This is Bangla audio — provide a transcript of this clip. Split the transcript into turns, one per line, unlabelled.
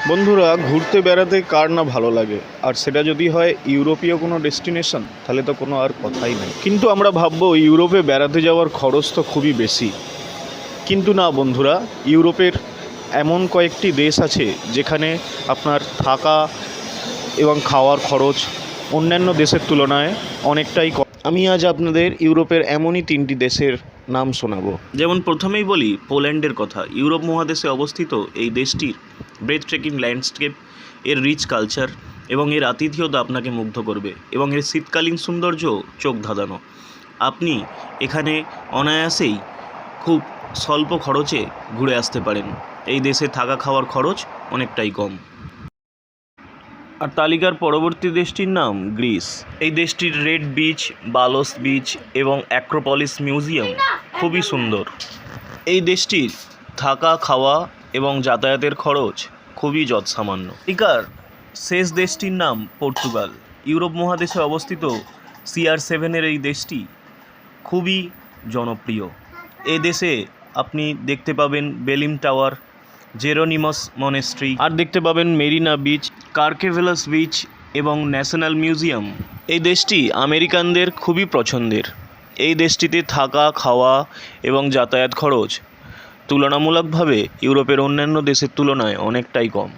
বন্ধুরা, ঘুরতে বেড়াতে কার না ভালো লাগে? আর সেটা যদি হয় ইউরোপীয় কোনো ডেস্টিনেশন, তাহলে তো কোনো আর কথাই নেই। কিন্তু আমরা ভাববো ইউরোপে বেড়াতে যাওয়ার খরচ তো খুবই বেশি। কিন্তু না বন্ধুরা, ইউরোপের এমন কয়েকটি দেশ আছে যেখানে আপনার থাকা এবং খাওয়ার খরচ অন্যান্য দেশের তুলনায় অনেকটাই কম। আমি আজ আপনাদের ইউরোপের এমনই 3টি দেশের নাম শোনাবো। যেমন প্রথমেই বলি পোল্যান্ডের কথা। ইউরোপ মহাদেশে অবস্থিত এই দেশটির ব্রেথ ট্রেকিং ল্যান্ডস্কেপ, এর রিচ কালচার এবং এর আতিথেয়তা আপনাকে মুগ্ধ করবে, এবং এর শীতকালীন সৌন্দর্য চোখ ধাঁধানো। আপনি এখানে অনায়াসেই খুব স্বল্প খরচে ঘুরে আসতে পারেন। এই দেশে থাকা খাওয়ার খরচ অনেকটাই কম। আর তালিকার পরবর্তী দেশটির নাম গ্রিস। এই দেশটির রেড বিচ, বালোস বিচ এবং অ্যাক্রোপলিস মিউজিয়াম খুবই সুন্দর। এই দেশটির থাকা খাওয়া এবং যাতায়াতের খরচ খুবই যৎসামান্য। তালিকার শেষ দেশটির নাম পর্তুগাল। ইউরোপ মহাদেশে অবস্থিত CR7 এই দেশটি খুবই জনপ্রিয়। এই দেশে আপনি দেখতে পাবেন বেলিম টাওয়ার, জেরোনিমাস মনেস্ট্রি, আর দেখতে পাবেন মেরিনা বিচ, কার্কেভেলাস বিচ এবং ন্যাশনাল মিউজিয়াম। এই দেশটি আমেরিকানদের খুবই পছন্দের। এই দেশটিতে থাকা খাওয়া এবং যাতায়াত খরচ তুলনামূলকভাবে ইউরোপের অন্যান্য দেশের তুলনায় অনেকটাই কম।